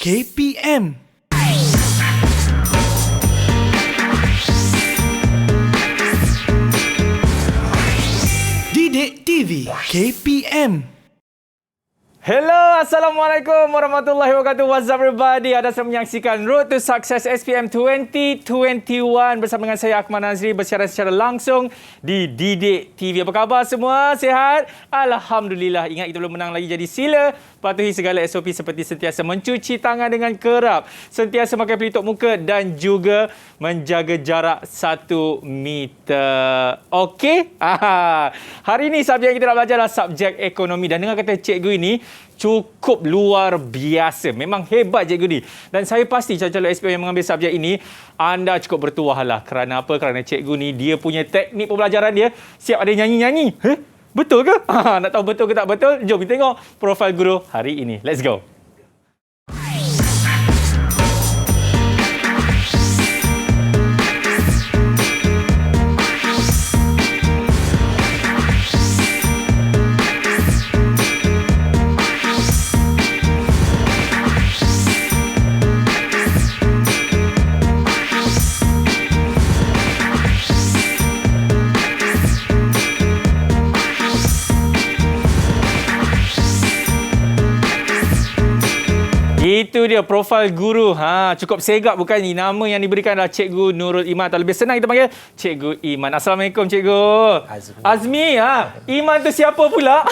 KPM. Didik TV KPM. Hello, Assalamualaikum warahmatullahi wabarakatuh. What's up everybody? Anda sedang menyaksikan Road to Success SPM 2021 bersama dengan saya Akmal Nazri bersiaran secara langsung di Didik TV. Apa khabar semua? Sihat? Alhamdulillah. Ingat kita belum menang lagi, jadi sila patuhi segala SOP seperti sentiasa mencuci tangan dengan kerap, sentiasa pakai pelitup muka dan juga menjaga jarak 1 meter. Okey? Hari ini subjek yang kita nak belajar adalah subjek ekonomi, dan dengar kata cikgu ini cukup luar biasa. Memang hebat cikgu ni. Dan saya pasti calon-calon SPM yang mengambil subjek ini, anda cukup bertuah lah. Kerana apa? Kerana cikgu ni, dia punya teknik pembelajaran dia, siap ada nyanyi-nyanyi. Betul ke? Nak tahu betul ke tak betul? Jom kita tengok profil guru hari ini. Let's go. Itu dia profil guru. Cukup segap bukan ni? Nama yang diberikan adalah Cikgu Nurul Iman, atau lebih senang kita panggil Cikgu Iman. Assalamualaikum Cikgu. Azmi. Iman tu siapa pula?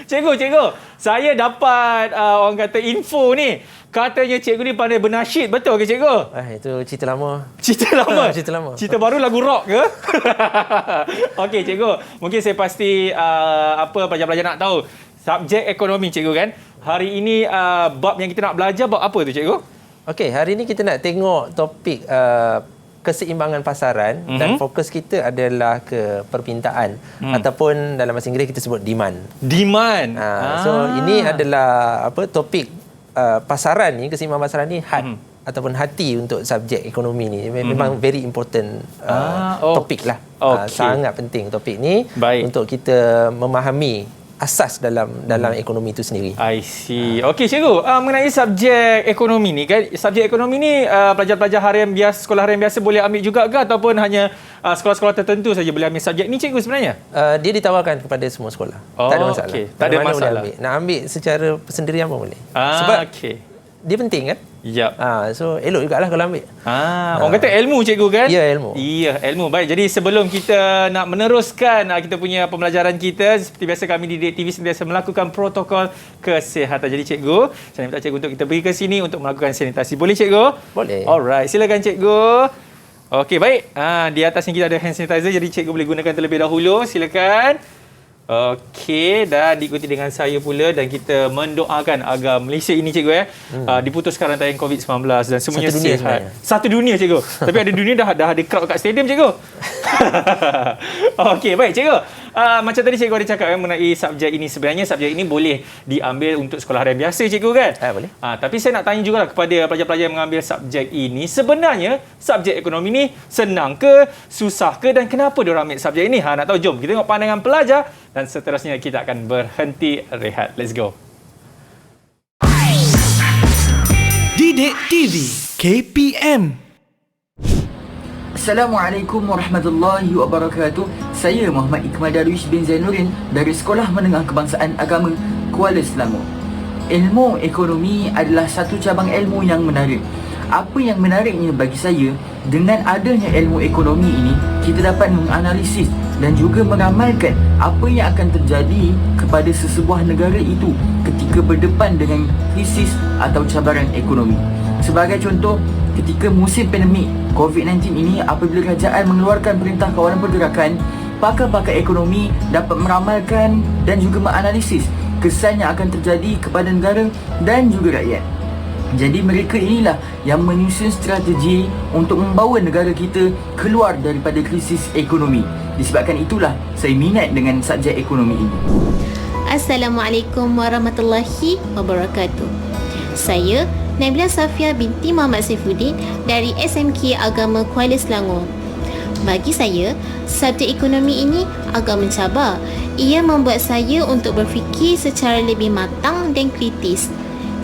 Cikgu, saya dapat orang kata info ni. Katanya cikgu ni pandai bernasyid. Betul ke cikgu? Itu cerita lama. Cerita lama? Cerita lama. Cerita baru lagu rock ke? Okey cikgu. Mungkin saya pasti apa pelajar-pelajar nak tahu. Subjek ekonomi cikgu kan? Hari ini bab yang kita nak belajar bab apa tu cikgu? Okey, hari ini kita nak tengok topik keseimbangan pasaran dan fokus kita adalah ke permintaan ataupun dalam bahasa Inggeris kita sebut demand. Demand. So ini adalah topik pasaran ni, keseimbangan pasaran ni ataupun hati untuk subjek ekonomi ni. Memang very important topik lah. Sangat penting topik ni. Baik. Untuk kita memahami asas dalam ekonomi itu sendiri. I see. Okey cikgu, mengenai subjek ekonomi ni kan, subjek ekonomi ni pelajar-pelajar harian biasa, sekolah harian biasa boleh ambil juga ke, ataupun hanya sekolah-sekolah tertentu saja boleh ambil subjek ni cikgu sebenarnya? Dia ditawarkan kepada semua sekolah. Tak ada masalah. Okay. Tak ada masalah. Nak ambil secara persendirian pun boleh. Sebab dia penting kan? Yep. So elok jugalah kalau ambil. Orang kata ilmu cikgu kan? Ya, ilmu. Ya, ilmu. Baik, jadi sebelum kita nak meneruskan kita punya pembelajaran kita, seperti biasa kami di Didik TV sentiasa melakukan protokol kesihatan. Jadi cikgu, saya minta cikgu untuk kita pergi ke sini untuk melakukan sanitasi. Boleh cikgu? Boleh. Alright, silakan cikgu. Okey, baik. Di atas ni kita ada hand sanitizer, jadi cikgu boleh gunakan terlebih dahulu. Silakan. Okey, dan diikuti dengan saya pula, dan kita mendoakan agar Malaysia ini cikgu diputuskan rantaian COVID-19 dan semuanya sihat. Satu dunia cikgu. Tapi ada dunia dah ada crowd kat stadium cikgu. Okey, baik cikgu. Macam tadi cikgu ada cakap mengenai subjek ini. Sebenarnya subjek ini boleh diambil untuk sekolah harian biasa cikgu kan? Boleh. Tapi saya nak tanya juga kepada pelajar-pelajar yang mengambil subjek ini, sebenarnya subjek ekonomi ni senang ke, susah ke, dan kenapa diorang ambil subjek ini? Nak tahu? Jom kita tengok pandangan pelajar, dan seterusnya kita akan berhenti rehat. Let's go. Didik TV KPM. Assalamualaikum warahmatullahi wabarakatuh. Saya Muhammad Iqmal Darwish bin Zainuddin dari Sekolah Menengah Kebangsaan Agama Kuala Selangor. Ilmu ekonomi adalah satu cabang ilmu yang menarik. Apa yang menariknya bagi saya, dengan adanya ilmu ekonomi ini, kita dapat menganalisis dan juga mengamalkan apa yang akan terjadi kepada sesebuah negara itu ketika berdepan dengan krisis atau cabaran ekonomi. Sebagai contoh, ketika musim pandemik COVID-19 ini, apabila kerajaan mengeluarkan perintah kawalan pergerakan, pakar-pakar ekonomi dapat meramalkan dan juga menganalisis kesan yang akan terjadi kepada negara dan juga rakyat. Jadi mereka inilah yang menyusun strategi untuk membawa negara kita keluar daripada krisis ekonomi. Disebabkan itulah saya minat dengan subjek ekonomi ini. Assalamualaikum warahmatullahi wabarakatuh. Saya Nabila Safia binti Muhammad Saifuddin dari SMK Agama Kuala Selangor. Bagi saya, subjek ekonomi ini agak mencabar. Ia membuat saya untuk berfikir secara lebih matang dan kritis.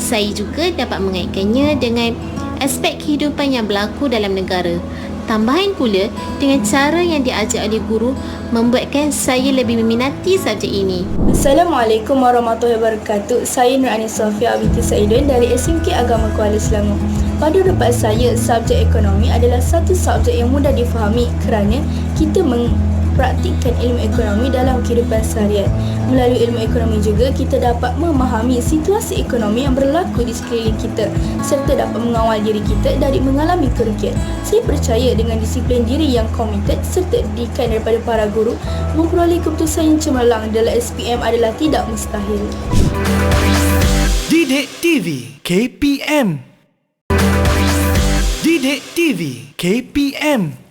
Saya juga dapat mengaitkannya dengan aspek kehidupan yang berlaku dalam negara. Tambahan pula, dengan cara yang diajar oleh guru membuatkan saya lebih meminati subjek ini. Assalamualaikum warahmatullahi wabarakatuh. Saya Nur Anis Sofia binti Saidun dari SMK Agama Kuala Selangor. Pada pendapat saya, subjek ekonomi adalah satu subjek yang mudah difahami kerana kita mempraktikkan ilmu ekonomi dalam kehidupan seharian. Melalui ilmu ekonomi juga kita dapat memahami situasi ekonomi yang berlaku di sekeliling kita serta dapat mengawal diri kita dari mengalami kerugian. Saya percaya dengan disiplin diri yang komited serta didikan daripada para guru, memperoleh keputusan yang cemerlang dalam SPM adalah tidak mustahil. Didik TV KPM. Didik TV KPM.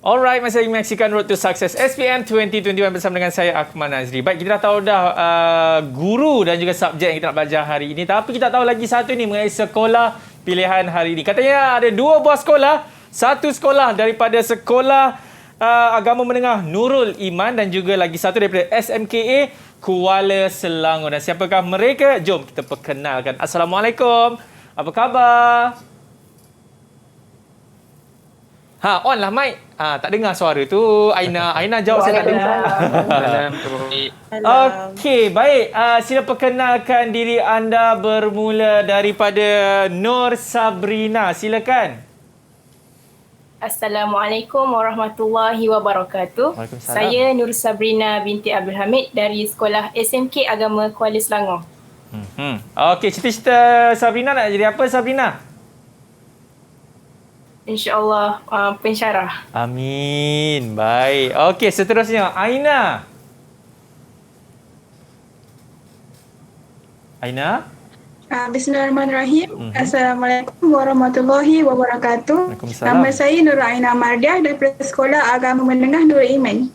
Alright, masih lagi menyaksikan Road to Success SPM 2021 bersama dengan saya Akmal Nazri. Baik, kita dah tahu dah guru dan juga subjek yang kita nak belajar hari ini. Tapi kita tahu lagi satu ni mengenai sekolah pilihan hari ini. Katanya ada 2 buah sekolah. Satu sekolah daripada Sekolah Agama Menengah Nurul Iman dan juga lagi satu daripada SMKA Kuala Selangor. Dan siapakah mereka? Jom kita perkenalkan. Assalamualaikum. Apa khabar? On lah mic. Tak dengar suara tu. Aina jawab, saya tak dengar. Okey, baik. Sila perkenalkan diri anda bermula daripada Nur Sabrina. Silakan. Assalamualaikum warahmatullahi wabarakatuh. Saya Nur Sabrina binti Abdul Hamid dari Sekolah SMK Agama Kuala Selangor. Okey, cita-cita Sabrina nak jadi apa, Sabrina? InsyaAllah pensyarah. Amin. Baik. Okey, seterusnya Aina. Bismillahirrahmanirrahim. Assalamualaikum warahmatullahi wabarakatuh. Nama saya Nur Aina Mardiah daripada Sekolah Agama Menengah Nurul Iman.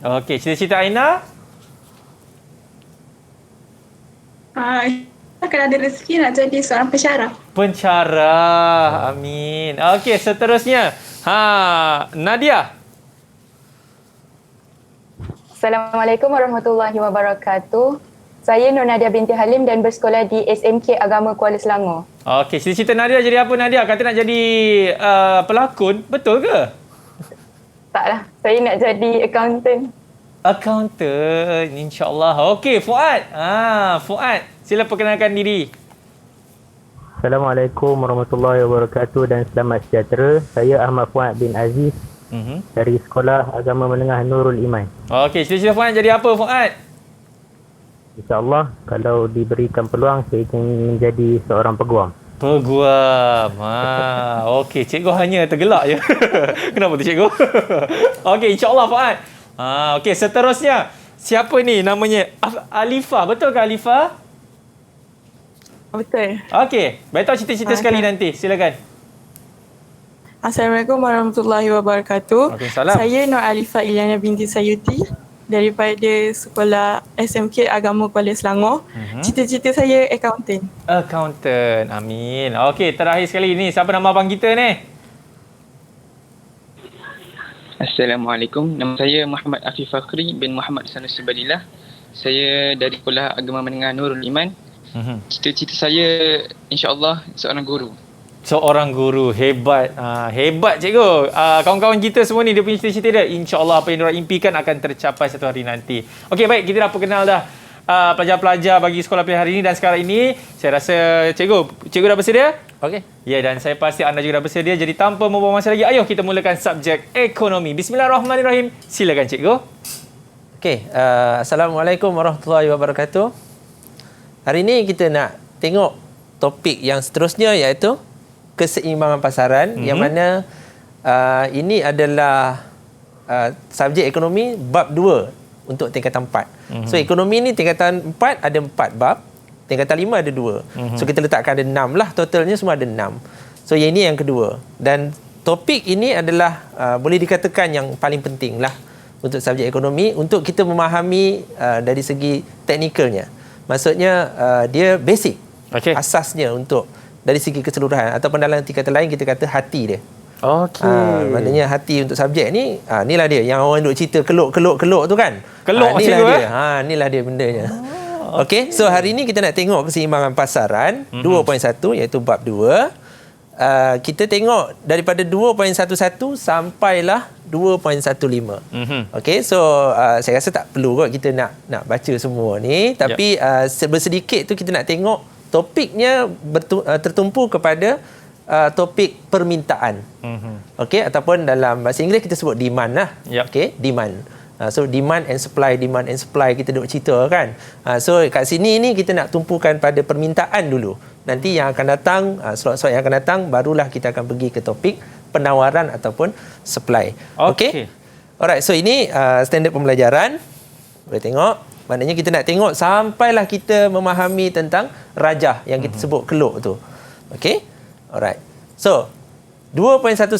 Okey, cita-cita Aina? Kalau ada rezeki nak jadi seorang pensyarah. Pensyarah. Amin. Okey, seterusnya Nadia. Assalamualaikum warahmatullahi wabarakatuh. Saya Nur Nadia binti Halim dan bersekolah di SMK Agama Kuala Selangor. Okey, cita-cita Nadia jadi apa, Nadia? Kata nak jadi pelakon, betul ke? Taklah, saya nak jadi accountant. Accountant, insya-Allah. Okey, Fuad. Fuad, sila perkenalkan diri. Assalamualaikum warahmatullahi wabarakatuh dan selamat sejahtera. Saya Ahmad Fuad bin Aziz dari Sekolah Agama Menengah Nurul Iman. Okey, cita-cita Fuad jadi apa, Fuad? InsyaAllah, kalau diberikan peluang, saya ingin menjadi seorang peguam. Peguam. Okey, cikgu hanya tergelak je. Kenapa tu, cikgu? Okey, insya-Allah, Fuad. Okey, seterusnya. Siapa ni namanya? Alifah. Betul ke Alifah? Betul. Okey, beritahu cita-cita sekali nanti. Silakan. Assalamualaikum warahmatullahi wabarakatuh. Waalaikumsalam. Saya Nur Alifah Iliana binti Sayuti daripada Sekolah SMK Agama Kuala Selangor. Cita-cita saya accountant. Accountant. Amin. Okey, terakhir sekali ni. Siapa nama abang kita ni? Assalamualaikum. Nama saya Muhammad Afif Fakhri bin Muhammad Sanusi Badillah. Saya dari Sekolah Agama Menengah Nurul Iman. Cita-cita saya insya-Allah seorang guru. Seorang guru. Hebat. Hebat, cikgu. Kawan-kawan kita semua ni dia punya cita-cita dia. InsyaAllah apa yang diorang impikan akan tercapai satu hari nanti. Okey, baik. Kita dah perkenal dah pelajar-pelajar bagi sekolah pilihan hari ini. Dan sekarang ini saya rasa cikgu dah bersedia? Okey. Ya, dan saya pasti anda juga dah bersedia. Jadi tanpa membuang masa lagi, ayo kita mulakan subjek ekonomi. Bismillahirrahmanirrahim. Silakan, cikgu. Okey. Assalamualaikum warahmatullahi wabarakatuh. Hari ini kita nak tengok topik yang seterusnya iaitu keseimbangan pasaran, yang mana ini adalah subjek ekonomi bab 2 untuk tingkatan 4. So ekonomi ni tingkatan 4 ada 4 bab, tingkatan 5 ada 2. So kita letakkan ada 6 lah, totalnya semua ada 6. So yang ini yang kedua, dan topik ini adalah boleh dikatakan yang paling penting lah untuk subjek ekonomi untuk kita memahami dari segi teknikalnya. Maksudnya dia basic, asasnya untuk dari segi keseluruhan, ataupun dalam tingkatan lain kita kata hati dia. Okey. Maknanya hati untuk subjek ni, inilah dia yang orang duk cerita kelok tu kan. Kelok inilah dia. Inilah dia bendanya. Okey, so hari ini kita nak tengok keseimbangan pasaran 2.1 iaitu bab 2. Kita tengok daripada 2.11 sampailah 2.15. Okey, so saya rasa tak perlu kot kita nak baca semua ni, tapi bersedikit tu kita nak tengok topiknya tertumpu kepada topik permintaan. Okey, ataupun dalam bahasa Inggeris kita sebut demand lah. Okey, demand. So demand and supply kita duk cerita kan. So kat sini ni kita nak tumpukan pada permintaan dulu. Nanti yang akan datang, slot-slot yang akan datang, barulah kita akan pergi ke topik penawaran ataupun supply. Okey. Alright, so ini standard pembelajaran. Boleh tengok. Maknanya kita nak tengok sampailah kita memahami tentang rajah yang kita sebut keluk tu. Okey. Alright. So 2.11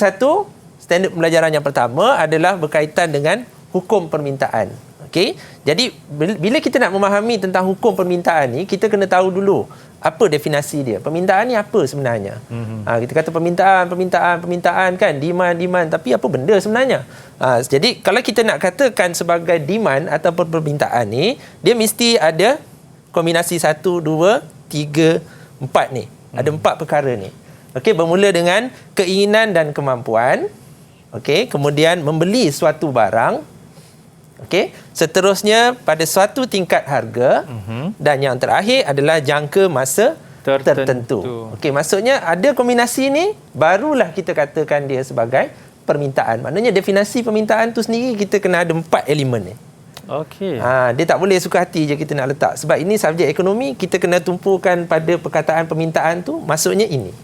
standard pembelajaran yang pertama adalah berkaitan dengan hukum permintaan. Okey. Jadi bila kita nak memahami tentang hukum permintaan ni, kita kena tahu dulu apa definisi dia. Permintaan ni apa sebenarnya? Kita kata permintaan kan, demand, tapi apa benda sebenarnya? Jadi kalau kita nak katakan sebagai demand ataupun permintaan ni, dia mesti ada kombinasi 1, 2, 3, 4 ni. Ada 4 perkara ni. Okey, bermula dengan keinginan dan kemampuan. Okey, kemudian membeli suatu barang. Okey, seterusnya pada suatu tingkat harga, dan yang terakhir adalah jangka masa tertentu. Okey, maksudnya ada kombinasi ni barulah kita katakan dia sebagai permintaan. Maknanya definisi permintaan tu sendiri kita kena ada 4 elemen ni. Okey. Dia tak boleh suka hati je kita nak letak. Sebab ini subjek ekonomi, kita kena tumpukan pada perkataan permintaan tu, maksudnya ini.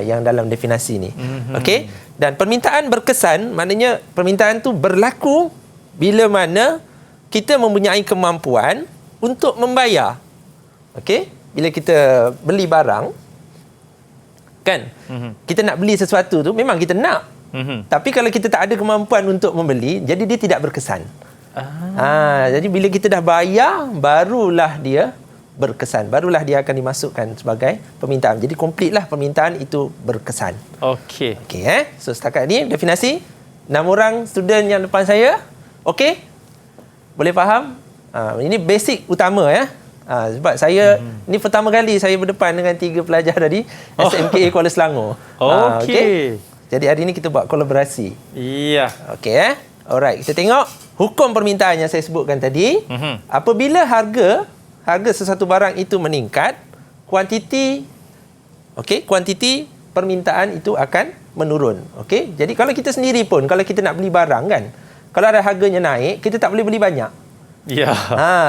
Yang dalam definisi ni. Okey, dan permintaan berkesan, maknanya permintaan tu berlaku bila mana kita mempunyai kemampuan untuk membayar. Okey, bila kita beli barang kan, kita nak beli sesuatu tu memang kita nak. Tapi kalau kita tak ada kemampuan untuk membeli, jadi dia tidak berkesan. Jadi bila kita dah bayar, barulah dia berkesan. Barulah dia akan dimasukkan sebagai permintaan. Jadi kompletlah permintaan itu berkesan. Okey. So setakat ni definisi 6 orang student yang depan saya. Okey? Boleh faham? Ini basic utama ya. Sebab saya ni pertama kali saya berdepan dengan 3 pelajar dari SMK Kuala Selangor. Okey. Jadi hari ni kita buat kolaborasi. Iya. Okey Alright, kita tengok hukum permintaan yang saya sebutkan tadi. Apabila harga sesuatu barang itu meningkat, kuantiti permintaan itu akan menurun. Okey? Jadi kalau kita sendiri pun, kalau kita nak beli barang kan, kalau ada harganya naik, kita tak boleh beli banyak. Ya.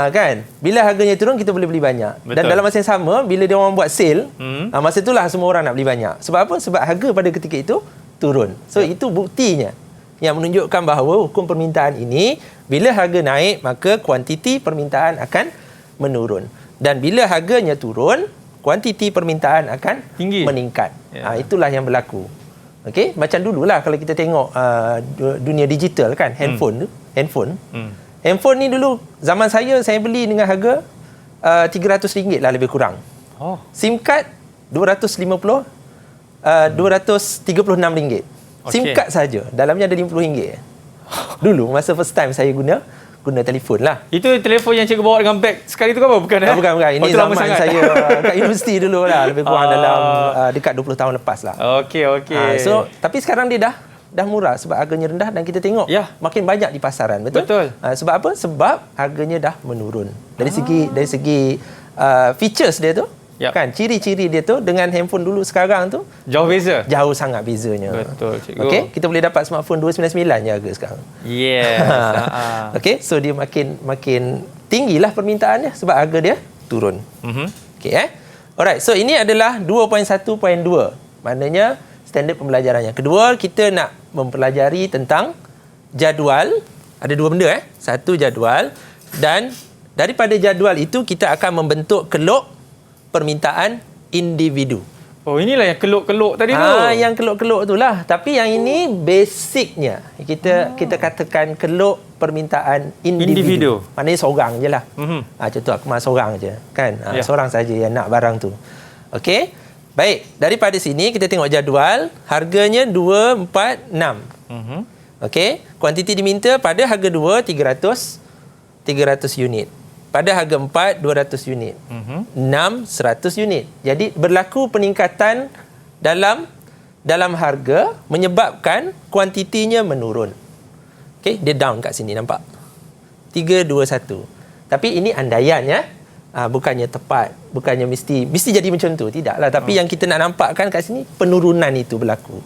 Kan? Bila harganya turun, kita boleh beli banyak. Betul. Dan dalam masa yang sama, bila dia orang buat sale, masa itulah semua orang nak beli banyak. Sebab apa? Sebab harga pada ketika itu turun. So itu buktinya yang menunjukkan bahawa hukum permintaan ini, bila harga naik, maka kuantiti permintaan akan menurun. Dan bila harganya turun, kuantiti permintaan akan meningkat. Itulah yang berlaku. Okey, macam dululah kalau kita tengok dunia digital kan, handphone. Handphone ni dulu zaman saya beli dengan harga RM300 lah lebih kurang. SIM card RM236. SIM card saja dalamnya ada RM50. Dulu masa first time saya guna telefon lah. Itu telefon yang cikgu bawa dengan beg sekali tu kan? Bukan. Bukan. Ini zaman saya kat universiti dulu lah. Lebih kurang dalam dekat 20 tahun lepas lah. Okey. So, tapi sekarang dia dah murah sebab harganya rendah dan kita tengok makin banyak di pasaran. Betul? Sebab apa? Sebab harganya dah menurun. Dari segi features dia tu, kan, ciri-ciri dia tu dengan handphone dulu sekarang tu jauh beza. Jauh sangat bezanya. Betul, cikgu. Okey, kita boleh dapat smartphone 299 je harga sekarang. Yes. Okey, so dia makin tinggilah permintaannya sebab harga dia turun. Okey Alright, so ini adalah 2.1.2. Maknanya standard pembelajaran yang kedua, kita nak mempelajari tentang jadual. Ada 2 benda Satu jadual, dan daripada jadual itu kita akan membentuk keluk permintaan individu. Oh, inilah yang keluk-keluk tadi tu. Yang keluk-keluk itulah. Tapi yang ini basicnya. Kita katakan keluk permintaan individu. Maknanya seorang je lah. Contoh aku mahu seorang je. Kan? Seorang saja yang nak barang tu. Okey? Baik. Daripada sini kita tengok jadual. Harganya 2, 4, 6. Okey? Kuantiti diminta pada harga 2, 300 unit. Pada harga 4, 200 unit. 6, 100 unit. Jadi berlaku peningkatan dalam harga menyebabkan kuantitinya menurun. Okey, dia down kat sini, nampak? 3, 2, 1. Tapi ini andaian ya. Bukannya tepat, bukannya mesti jadi macam tu, tidaklah. Tapi yang kita nak nampakkan kat sini penurunan itu berlaku.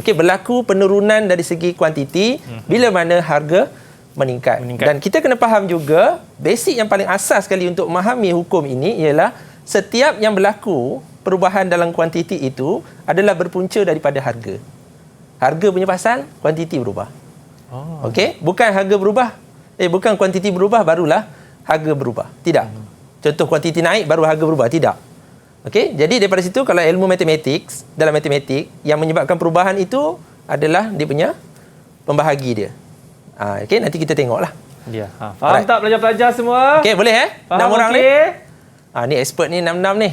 Okey, berlaku penurunan dari segi kuantiti bila mana harga meningkat. Dan kita kena faham juga basic yang paling asas sekali untuk memahami hukum ini ialah setiap yang berlaku perubahan dalam kuantiti itu adalah berpunca daripada harga. Harga punya pasal, kuantiti berubah. Okey, bukan harga berubah. Bukan kuantiti berubah barulah harga berubah. Tidak. Contoh kuantiti naik baru harga berubah, tidak. Okey, jadi daripada situ kalau ilmu matematik, dalam matematik yang menyebabkan perubahan itu adalah dia punya pembahagi dia. Okey, nanti kita tengoklah. Ya. Faham tak pelajar-pelajar semua? Okey, boleh Faham 6 orang okay? Ni expert ni 6-6 ni.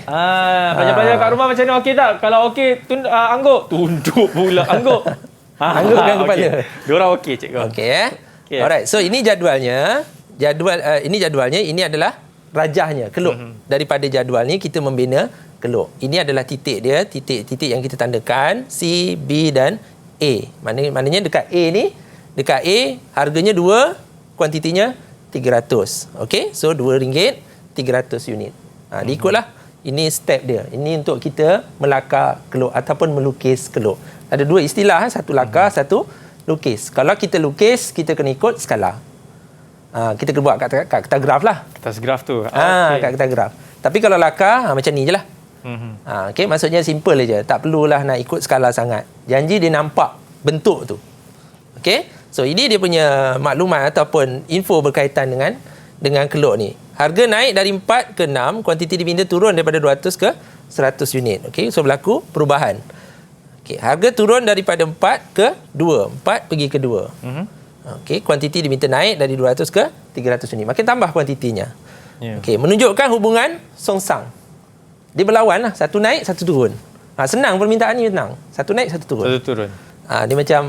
Pelajar-pelajar kat rumah macam ni okey tak? Kalau okey angguk. Tunduk pula angguk. Anggukkan kepala. Diorang okey cikgu. Okey Okay. Alright, so ini jadualnya. Ini adalah rajahnya, keluk. Daripada jadual ni kita membina keluk. Ini adalah titik dia, titik yang kita tandakan C, B dan A. Maknanya dekat A ni, dekat A harganya 2, kuantitinya 300. Okey, so RM2 300 unit. Diikutlah. Ini step dia. Ini untuk kita melakar keluk ataupun melukis keluk. Ada dua istilah, satu lakar, satu lukis. Kalau kita lukis, kita kena ikut skala. Kita kena buat kat kertas graf lah. Kertas graf tu. Kat kertas graf. Tapi kalau lakar, macam ni je lah. Okay, maksudnya simple je. Tak perlulah nak ikut skala sangat. Janji dia nampak bentuk tu. Okay, so ini dia punya maklumat ataupun info berkaitan dengan keluk ni. Harga naik dari 4 ke 6, kuantiti diminta turun daripada 200 ke 100 unit. Okay, so berlaku perubahan. Okay, harga turun daripada 4 ke 2. 4 pergi ke 2. Okay, kuantiti diminta naik dari 200 ke 300 unit. Makin tambah kuantitinya. Okay, menunjukkan hubungan songsang. Dia berlawan lah. Satu naik, satu turun. Senang permintaan ni, senang. Satu naik, satu turun. Satu turun. Dia macam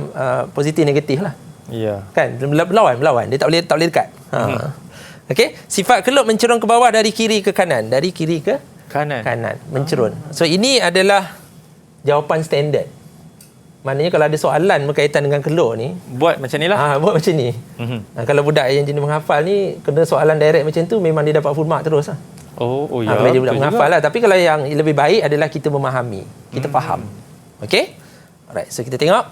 positif negatif lah. Ya. Kan? Berlawan. Dia tak boleh dekat. Okey, sifat keluk mencerun ke bawah dari kiri ke kanan. Dari kiri ke kanan. Mencerun. So ini adalah jawapan standard. Maknanya kalau ada soalan berkaitan dengan keluk ni, buat macam ni lah. Buat macam ni. Kalau budak yang jenis menghafal ni, kena soalan direct macam tu, memang dia dapat full mark terus lah. Oh ya. Kalau dia budak menghafal lah. Tapi kalau yang lebih baik adalah kita memahami. Kita faham. Okey? Alright, so kita tengok.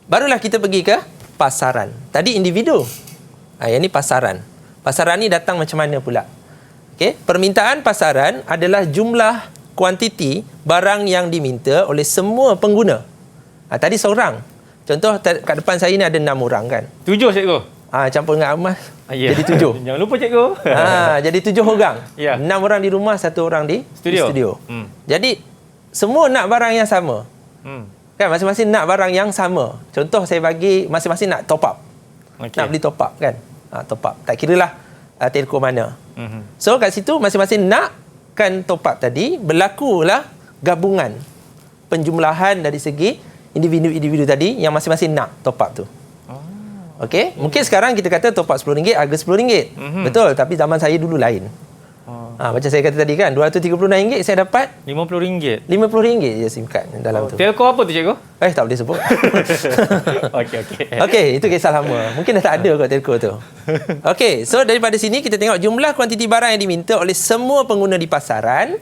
Barulah kita pergi ke pasaran. Tadi individu. Yang ni pasaran. Pasaran ni datang macam mana pula? Okey, permintaan pasaran adalah jumlah kuantiti barang yang diminta oleh semua pengguna. Tadi seorang. Contoh kat depan saya ni ada 6 orang kan. 7 cikgu. Campur dengan Amas. Jadi 7. Jangan lupa cikgu. Jadi 7 orang. 6 orang di rumah, 1 orang di studio. Jadi semua nak barang yang sama. Kan masing-masing nak barang yang sama. Contoh saya bagi masing-masing nak top up. Nak beli top up kan. Top up. Tak kiralah telco mana. So kat situ masing-masing nakkan top up tadi, berlakulah gabungan penjumlahan dari segi individu-individu tadi yang masing-masing nak top up tu. Okey, mungkin sekarang kita kata top up RM10 harga RM10. Betul, tapi zaman saya dulu lain. Macam saya kata tadi kan, RM236 saya dapat RM50. RM50 je SIM card dalam tu. Telco apa tu cikgu? Tak boleh sebut. Okey, itu kisah lama. Mungkin dah tak ada kot telco tu. Okey, so daripada sini kita tengok jumlah kuantiti barang yang diminta oleh semua pengguna di pasaran.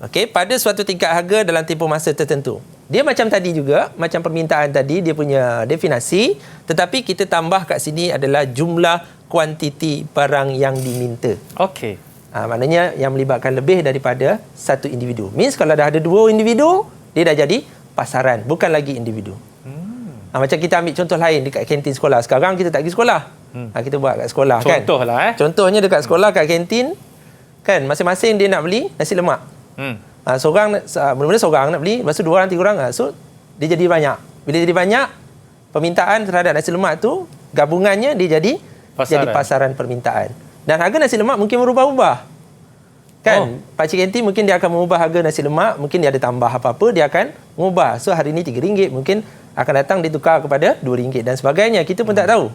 Okey, pada suatu tingkat harga dalam tempoh masa tertentu. Dia macam tadi juga, macam permintaan tadi, dia punya definisi, tetapi kita tambah kat sini adalah jumlah kuantiti barang yang diminta. Okey. Maknanya yang melibatkan lebih daripada satu individu. Means kalau dah ada 2 individu, dia dah jadi pasaran, bukan lagi individu. Macam kita ambil contoh lain dekat kantin sekolah. Sekarang kita tak pergi sekolah. Kita buat kat sekolah. Contohlah. Contohnya dekat sekolah, kat kantin, kan masing-masing dia nak beli nasi lemak. Mula-mula seorang nak beli, lepas tu 2 orang, 3 orang. So dia jadi banyak. Bila jadi banyak, permintaan terhadap nasi lemak tu, gabungannya dia jadi pasaran permintaan. Dan harga nasi lemak mungkin berubah-ubah. Kan? Pakcik kantin mungkin dia akan mengubah harga nasi lemak, mungkin dia ada tambah apa-apa, dia akan mengubah. So hari ni RM3, mungkin akan datang ditukar kepada RM2 dan sebagainya. Kita pun tak tahu.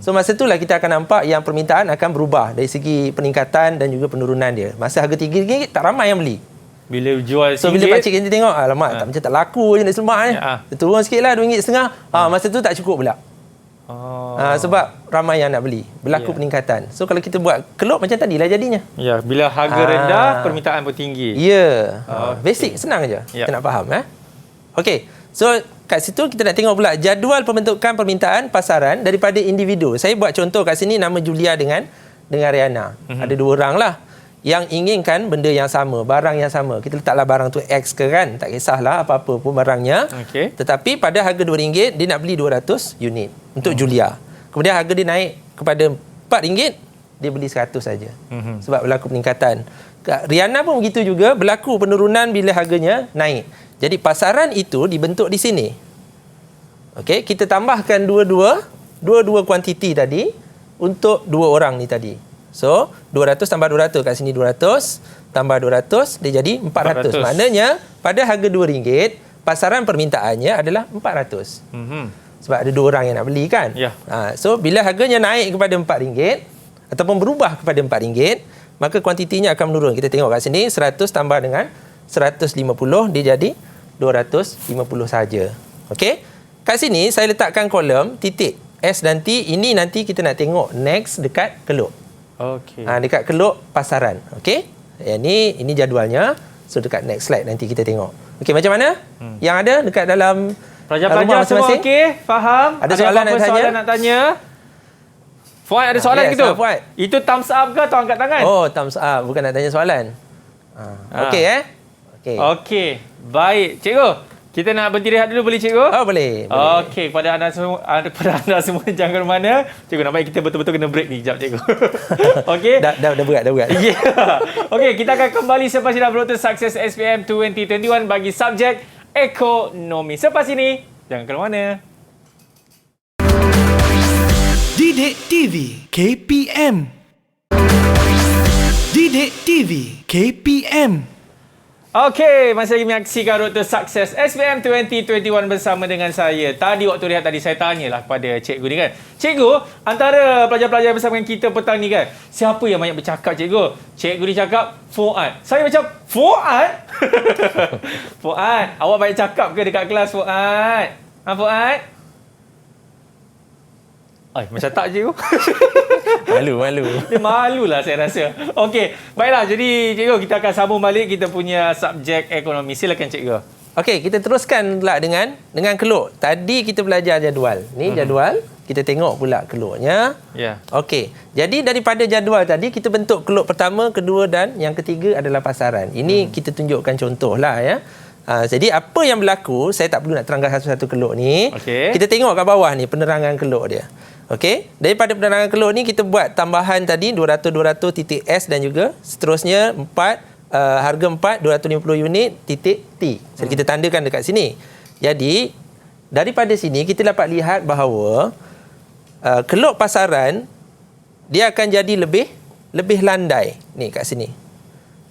So masa itulah kita akan nampak yang permintaan akan berubah dari segi peningkatan dan juga penurunan dia. Masa harga RM3 tak ramai yang beli. Bila jual so bila pakcik kantin tengok, alamak tak macam tak laku je nasi lemak ni. Dia turun sikit lah RM2.50. Masa tu tak cukup pula. Sebab ramai yang nak beli, berlaku peningkatan. So kalau kita buat kelup macam tadilah jadinya. Ya, bila harga rendah, permintaan pun tinggi. Ya, basic, senang aja. Kita nak faham. Okey, so kat situ kita nak tengok pula jadual pembentukan permintaan pasaran daripada individu. Saya buat contoh kat sini, nama Julia dengan Riana. Ada dua orang lah yang inginkan benda yang sama, barang yang sama. Kita letaklah barang tu X ke kan, tak kisahlah apa-apa pun barangnya. Tetapi pada harga RM2, dia nak beli 200 unit untuk Julia. Kemudian harga dia naik kepada RM4, dia beli 100 saja. Sebab berlaku peningkatan. Riana pun begitu juga, berlaku penurunan bila harganya naik. Jadi pasaran itu dibentuk di sini. Okey, kita tambahkan dua-dua kuantiti tadi untuk dua orang ni tadi. So, 200 tambah 200, kat sini 200 tambah 200, dia jadi 400. Maknanya, pada harga RM2, pasaran permintaannya adalah 400. Sebab ada dua orang yang nak beli kan? So, bila harganya naik kepada RM4, ataupun berubah kepada RM4, maka kuantitinya akan menurun. Kita tengok kat sini, 100 tambah dengan 150, dia jadi 250 saja. Okey? Kat sini, saya letakkan kolom, titik S dan T. Ini nanti kita nak tengok next dekat kelup. Dekat kelup pasaran. Okey? Ini jadualnya. So dekat next slide nanti kita tengok. Okey, macam mana? Yang ada dekat dalam pelajar-pelajar semua okey? Faham? Ada soalan nak tanya? Fuad ada soalan gitu? Itu thumbs up ke atau angkat tangan? Oh, thumbs up. Bukan nak tanya soalan. Okey Okey. Baik, cikgu. Kita nak berhenti rehat dulu, boleh cikgu? Oh, boleh. Okey, kepada anda semua jangan ke mana. Cikgu, nampaknya kita betul-betul kena break ni sekejap, cikgu. Okey? Dah berat. Ya. Okey, kita akan kembali selepas ini dalam Road to Success SPM 2021 bagi subjek ekonomi. Selepas ini, jangan ke mana. Didik TV KPM. Didik TV KPM. Okey, masih lagi menyaksikan Road to Success SPM 2021 bersama dengan saya. Tadi waktu rehat tadi saya tanyalah kepada cikgu ni kan. Cikgu, antara pelajar-pelajar bersama dengan kita petang ni kan, siapa yang banyak bercakap cikgu? Cikgu ni cakap Fuad. Saya macam Fuad? Fuad, awak banyak cakap ke dekat kelas Fuad? Fuad? Macam tak cikgu. Malu. Dia malulah saya rasa. Okey, baiklah. Jadi cikgu, kita akan sambung balik kita punya subjek ekonomi. Silakan cikgu. Okey, kita teruskan pula dengan kelup. Tadi kita belajar jadual. Ni jadual. Kita tengok pula kelupnya. Okey. Jadi daripada jadual tadi kita bentuk kelup pertama, kedua dan yang ketiga adalah pasaran. Ini kita tunjukkan contohlah ya. Jadi apa yang berlaku, saya tak perlu nak terangkan satu-satu kelup ni. Kita tengok kat bawah ni penerangan kelup dia. Okey, daripada penerangan kelup ni kita buat tambahan tadi 200 titik S dan juga seterusnya harga 250 unit titik T. Jadi kita tandakan dekat sini. Jadi daripada sini kita dapat lihat bahawa kelup pasaran dia akan jadi lebih landai ni kat sini.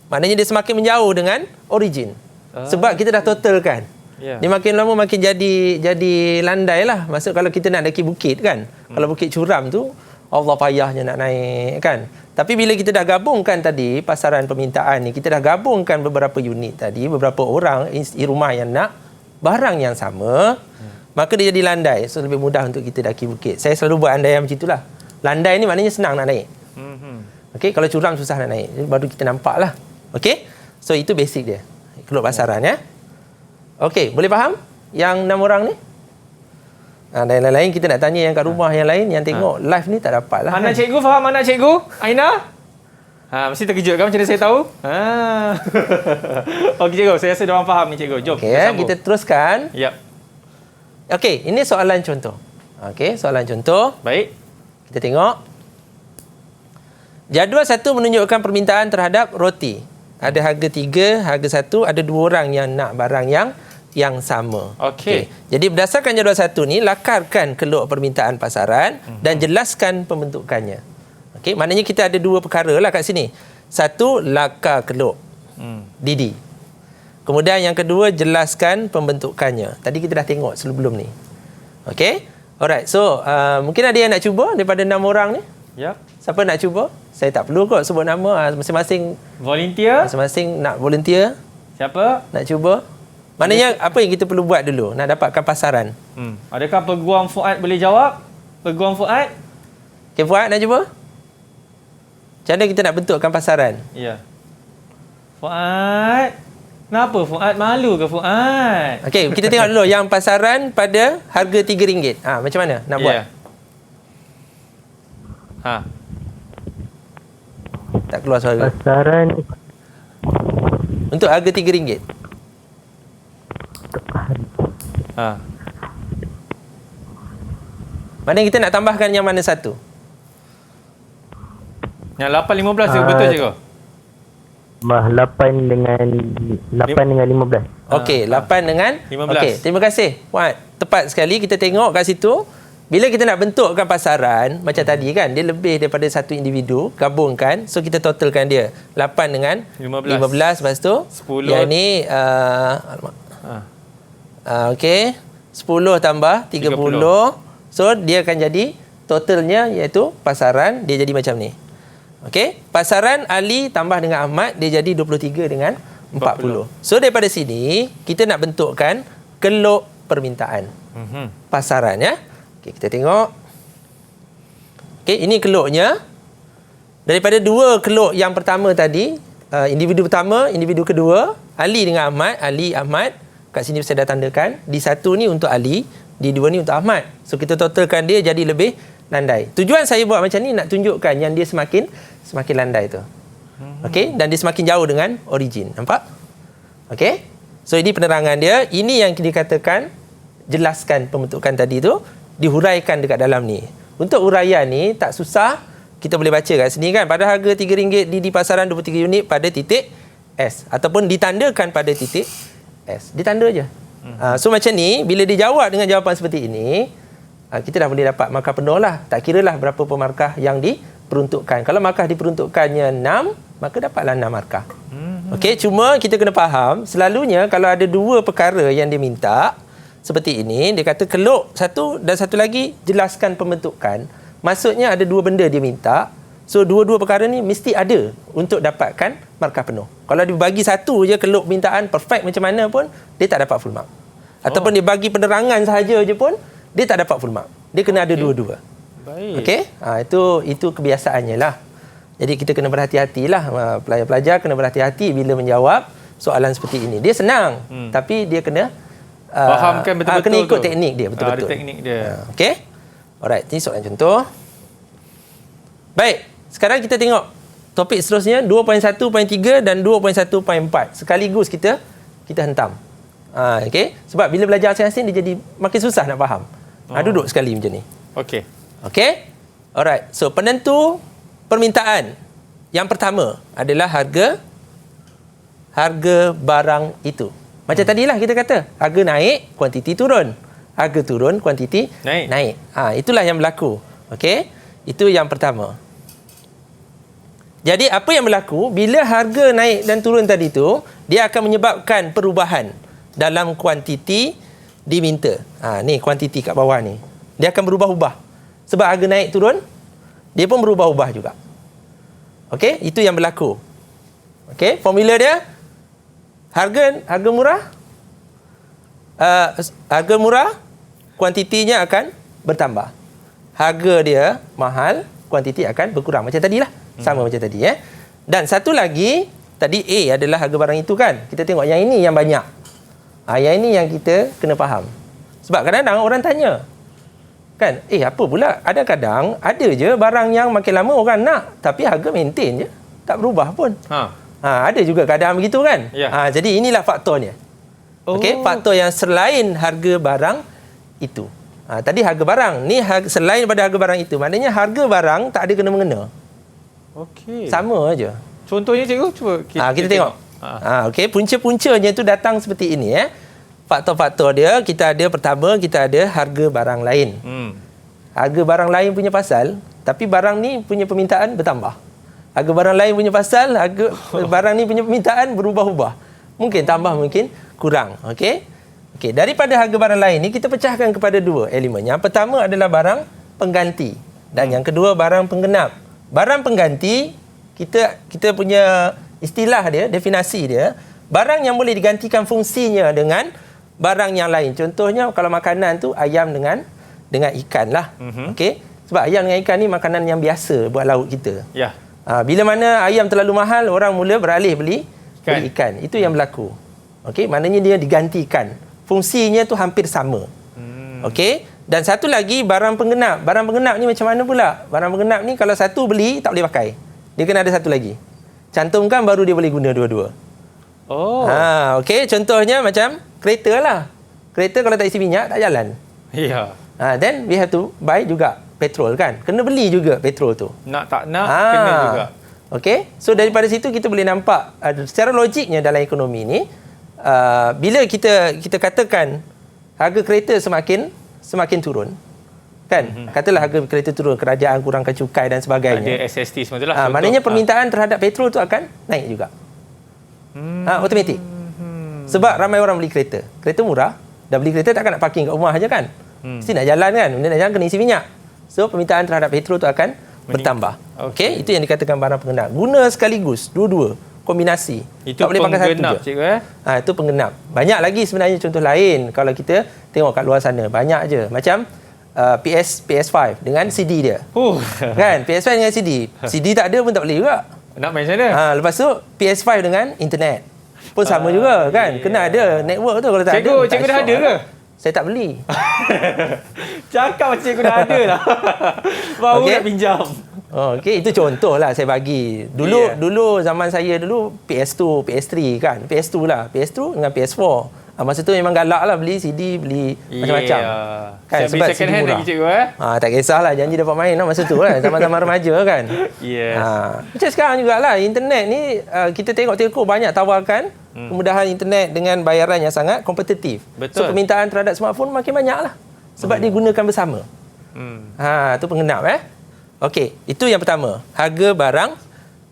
Maknanya dia semakin menjauh dengan origin. Sebab kita dah totalkan. Dia makin lama makin jadi landai lah. Maksud kalau kita nak daki bukit kan. Kalau bukit curam tu Allah payahnya nak naik kan. Tapi bila kita dah gabungkan tadi pasaran permintaan ni, kita dah gabungkan beberapa unit tadi, beberapa orang rumah yang nak barang yang sama, maka dia jadi landai. So lebih mudah untuk kita daki bukit. Saya selalu buat andaian macam itulah. Landai ni maknanya senang nak naik. Okey, kalau curam susah nak naik. Baru kita nampak lah. Okey. So itu basic dia. Kelup pasaran ya. Okey, boleh faham yang 6 orang ni? Dan lain-lain kita nak tanya yang kat rumah yang lain yang tengok live ni tak dapat lah. Anak cikgu faham anak cikgu? Aina? Mesti terkejut kan macam mana saya tahu? Okey cikgu, saya rasa dia orang faham ni cikgu. Jom kita sambung. Kita teruskan. Okey, ini soalan contoh. Okey, soalan contoh. Baik. Kita tengok. Jadual 1 menunjukkan permintaan terhadap roti. Ada harga 3, harga 1, ada 2 orang yang nak barang yang sama. Okey. Jadi berdasarkan jadual 1 ni, lakarkan kelup permintaan pasaran dan jelaskan pembentukannya. Okey, maknanya kita ada 2 perkara lah kat sini. Satu, laka keluk. Didi. Kemudian yang kedua, jelaskan pembentukannya. Tadi kita dah tengok sebelum ni. Okey? Alright. So, mungkin ada yang nak cuba daripada 6 orang ni? Yep. Siapa nak cuba? Saya tak perlu kot sebut nama. Masing-masing volunteer. Masing-masing nak volunteer. Siapa? Nak cuba? Maknanya apa yang kita perlu buat dulu nak dapatkan pasaran? Adakah Peguam Fuad boleh jawab? Peguam Fuad? Okey, Fuad nak cuba? Macam mana kita nak bentukkan pasaran? Ya. Fuad. Kenapa Fuad malu ke Fuad? Okey, kita tengok dulu yang pasaran pada harga RM3. Macam mana nak buat? Tak keluar suara. Pasaran untuk harga RM3. Mana kita nak tambahkan yang mana satu? Yang 8.15 tu betul cikgu? 8 dengan 15. Okey, 8 dengan 15. Okey, terima kasih. Puan, tepat sekali kita tengok kat situ. Bila kita nak bentukkan pasaran macam tadi kan, dia lebih daripada satu individu, gabungkan. So kita totalkan dia. 8 dengan 15 lepas tu 10. Yang ni okey, 10 tambah 30. So dia akan jadi totalnya iaitu pasaran dia jadi macam ni. Okey, pasaran Ali tambah dengan Ahmad dia jadi 23 dengan 40. So daripada sini kita nak bentukkan keluk permintaan. Pasaran ya. Okey, kita tengok. Okey, ini keluknya. Daripada dua keluk yang pertama tadi, individu pertama, individu kedua, Ali dengan Ahmad, Ali Ahmad. Kat sini saya dah tandakan. Di satu ni untuk Ali, di dua ni untuk Ahmad. So kita totalkan dia jadi lebih landai. Tujuan saya buat macam ni nak tunjukkan yang dia semakin landai tu. Okey, dan dia semakin jauh dengan origin. Nampak? Okey. So ini penerangan dia. Ini yang dikatakan jelaskan pembentukan tadi tu, dihuraikan dekat dalam ni. Untuk huraian ni tak susah. Kita boleh baca kat sini kan. Pada harga RM3 di pasaran 23 unit pada titik S ataupun ditandakan pada titik S. Ditanda je. So macam ni, bila dijawab dengan jawapan seperti ini, kita dah boleh dapat markah penuh lah. Tak kira lah berapa pemarkah yang diperuntukkan. Kalau markah diperuntukkannya 6, maka dapatlah 6 markah. Okey, cuma kita kena faham, selalunya kalau ada dua perkara yang dia minta, seperti ini, dia kata keluk satu dan satu lagi jelaskan pembentukan. Maksudnya ada dua benda dia minta. So dua-dua perkara ni mesti ada untuk dapatkan markah penuh. Kalau dia bagi satu je keluk permintaan perfect macam mana pun, dia tak dapat full mark. Ataupun dia bagi penerangan sahaja je pun, dia tak dapat full mark. Dia kena ada dua-dua. Baik. Okey? Itu kebiasaannya lah. Jadi kita kena berhati-hatilah. Pelajar-pelajar kena berhati-hati bila menjawab soalan seperti ini. Dia senang, tapi dia kena fahamkan betul-betul. Kena ikut teknik dia betul-betul. Ada teknik dia. Okey? Alright, ini soalan contoh. Baik, sekarang kita tengok topik seterusnya 2.1.3 dan 2.1.4. Sekaligus kita hentam. Okey? Sebab bila belajar asing-asing dia jadi makin susah nak faham. Duduk sekali macam ni. Okey. Okey? Alright. So penentu permintaan yang pertama adalah harga barang itu. Macam tadilah kita kata, harga naik, kuantiti turun. Harga turun, kuantiti naik. Itulah yang berlaku. Okey? Itu yang pertama. Jadi apa yang berlaku bila harga naik dan turun tadi tu, dia akan menyebabkan perubahan dalam kuantiti diminta. Ni kuantiti kat bawah ni. Dia akan berubah-ubah. Sebab harga naik turun, dia pun berubah-ubah juga. Okey, itu yang berlaku. Okey, formula dia harga murah harga murah kuantitinya akan bertambah. Harga dia mahal, kuantiti akan berkurang. Macam tadilah. Sama macam tadi. Dan satu lagi, tadi A adalah harga barang itu kan. Kita tengok yang ini yang banyak. Yang ini yang kita kena faham. Sebab kadang-kadang orang tanya. Kan? Apa pula? Ada kadang, ada je barang yang makin lama orang nak. Tapi harga maintain je. Tak berubah pun. Ada juga keadaan begitu kan? Ya. Jadi inilah faktornya. Okey, faktor yang selain harga barang itu. Tadi harga barang. Ni selain pada harga barang itu. Maknanya harga barang tak ada kena-mengena. Okey. Sama aja. Contohnya cikgu, cuba kita tengok. Okey, punca-puncanya itu datang seperti ini. Faktor-faktor dia, kita ada pertama, kita ada harga barang lain. Harga barang lain punya pasal, tapi barang ni punya permintaan bertambah. Harga barang lain punya pasal, harga barang ni punya permintaan berubah-ubah. Mungkin tambah, mungkin kurang. Okey. Daripada harga barang lain ni kita pecahkan kepada dua elemen. Yang pertama adalah barang pengganti dan yang kedua barang penggenap. Barang pengganti kita punya istilah dia, definisi dia, barang yang boleh digantikan fungsinya dengan barang yang lain. Contohnya kalau makanan tu ayam dengan ikan lah. Okey. Sebab ayam dengan ikan ni makanan yang biasa buat laut kita. Ya. Bila mana ayam terlalu mahal, orang mula beralih beli ikan. Itu yang berlaku. Okey, maknanya dia digantikan. Fungsinya tu hampir sama. Okey. Dan satu lagi barang penggenap. Barang penggenap ni macam mana pula? Barang penggenap ni kalau satu beli tak boleh pakai. Dia kena ada satu lagi. Cantumkan baru dia boleh guna dua-dua. Oh. Okey, contohnya macam kereta lah. Kereta kalau tak isi minyak tak jalan. Ya. Then we have to buy juga petrol kan. Kena beli juga petrol tu. Nak tak nak kena juga. Okey. So daripada situ kita boleh nampak secara logiknya dalam ekonomi ni bila kita katakan harga kereta semakin turun. Kan? Katalah harga kereta turun, kerajaan kurangkan cukai dan sebagainya. Ada SST semua tu lah. Maknanya permintaan terhadap petrol tu akan naik juga. Automatik. Sebab ramai orang beli kereta. Kereta murah. Dah beli kereta takkan nak parking kat rumah aja kan? Mesti nak jalan kan? Benda nak jalan kena isi minyak. So permintaan terhadap petrol tu akan bertambah. Okey, itu yang dikatakan barang penggenap. Guna sekaligus, dua-dua, kombinasi. Itu tak boleh pakai satu je. Cikgu, itu penggenap. Banyak lagi sebenarnya contoh lain kalau kita tengok kat luar sana. Banyak je. Macam PS5 dengan CD dia. Kan? PS5 dengan CD. CD tak ada pun tak boleh juga. Nak main macam mana? Lepas tu PS5 dengan internet. Pun sama juga kan. Kena ada network tu. Kalau tak ada. Cikgu dah ada ke? Saya tak beli. Cakap macam cikgu dah ada lah. Baru nak pinjam. Okey, itu contoh lah saya bagi. Dulu zaman saya dulu PS2, PS3 kan. PS2 lah. PS2 dengan PS4. Masa tu memang galak lah beli CD, beli macam-macam. Kan? Sebab second CD hand murah. lagi cikgu tak kisahlah, janji dapat main lah masa tu kan. Zaman-zaman remaja kan. Yes. Macam sekarang jugalah. Internet ni kita tengok telco banyak tawarkan kemudahan internet dengan bayaran yang sangat kompetitif. Betul. So permintaan terhadap smartphone makin banyak lah. Sebab digunakan bersama. Itu penggenap Okey, itu yang pertama. Harga barang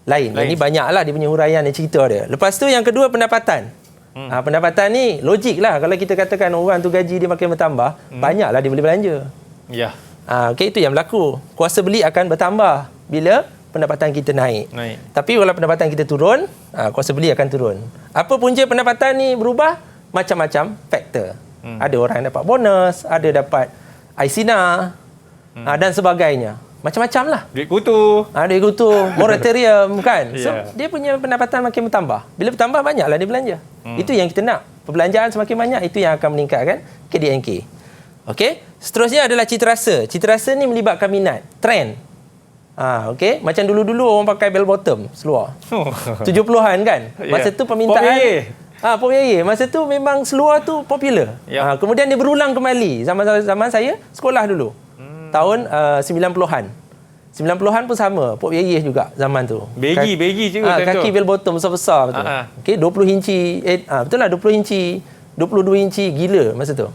lain. Ini banyaklah dia punya huraian dan cerita dia. Lepas tu yang kedua pendapatan. Pendapatan ni logik lah. Kalau kita katakan orang tu gaji dia makin bertambah, banyaklah dia boleh belanja. Ya. Okey, itu yang berlaku. Kuasa beli akan bertambah bila pendapatan kita naik. Tapi kalau pendapatan kita turun, kuasa beli akan turun. Apa punca pendapatan ni berubah? Macam-macam faktor. Ada orang yang dapat bonus, ada dapat Aisina dan sebagainya. Macam-macam lah. Duit kutu. Duit kutu, moratorium kan. So, dia punya pendapatan makin bertambah. Bila bertambah, banyaklah dia belanja. Itu yang kita nak. Perbelanjaan semakin banyak, itu yang akan meningkatkan KDNK. Okey. Seterusnya adalah cita rasa. Cita rasa ni melibatkan minat, trend. Okey. Macam dulu-dulu orang pakai bell bottom, seluar. 70-an kan. Masa tu permintaan... Pop Yeye. Masa tu memang seluar tu popular. Kemudian dia berulang kembali. Zaman saya sekolah dulu. Tahun 90-an. 90-an pun sama. Pop Yeye juga zaman tu. Baggy cikgu. Kaki bell bottom besar-besar betul. Okey, 20 inci. Betul lah 20 inci. 22 inci gila masa tu.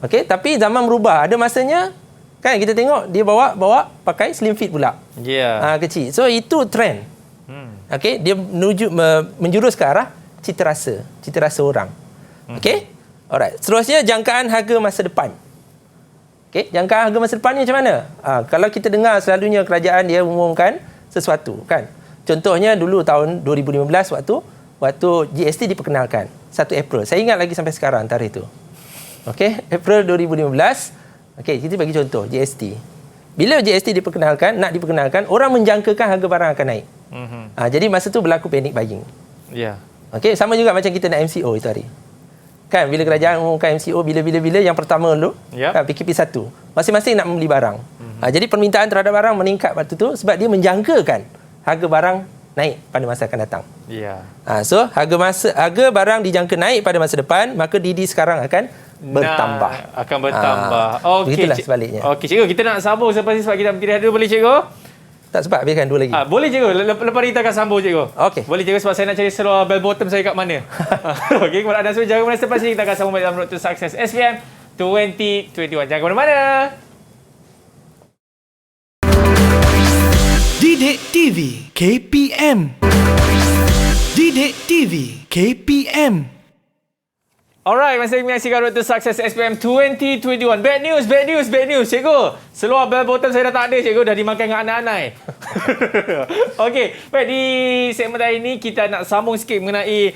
Okey, tapi zaman berubah. Ada masanya kan kita tengok dia bawa pakai slim fit pula. Kecil. So itu trend. Okey, dia menjurus ke arah cita rasa orang. Okey? Alright. Seterusnya jangkaan harga masa depan. Okey, jangkaan harga masa depan ni macam mana? Kalau kita dengar selalunya kerajaan dia umumkan sesuatu kan. Contohnya dulu tahun 2015 waktu GST diperkenalkan 1 April. Saya ingat lagi sampai sekarang tarikh itu. Okey, April 2015. Okey, kita bagi contoh GST. Bila GST nak diperkenalkan, orang menjangkakan harga barang akan naik. Jadi masa tu berlaku panic buying. Okey, sama juga macam kita nak MCO itu hari. Kan bila kerajaan umumkan MCO bila yang pertama dulu kan PKP1 masing-masing nak membeli barang. Jadi permintaan terhadap barang meningkat waktu tu sebab dia menjangkakan harga barang naik pada masa akan datang. So harga barang dijangka naik pada masa depan, maka DD sekarang akan bertambah. Akan bertambah. Begitulah sebaliknya. Okey cikgu, kita nak sambung selepas ni sebab kita berhenti dulu, boleh cikgu? Tak, sebab habiskan dua lagi. Boleh cikgu. Lepas ni kita akan sambung cikgu. Okey. Boleh cikgu sebab saya nak cari seluar bell bottom saya kat mana. Okey, kepada anda semua jaga mana selepas ni kita akan sambung balik dalam Road to Success SPM 2021. Jangan ke mana-mana. Didik TV KPM. Didik TV KPM. Alright, masih menyaksikan Road to Success SPM 2021. Bad news. Cikgu. Seluar bell bottom saya dah tak ada, cikgu. Dah dimakan dengan anak-anak. Okey, baik, di segmen hari ini kita nak sambung sikit mengenai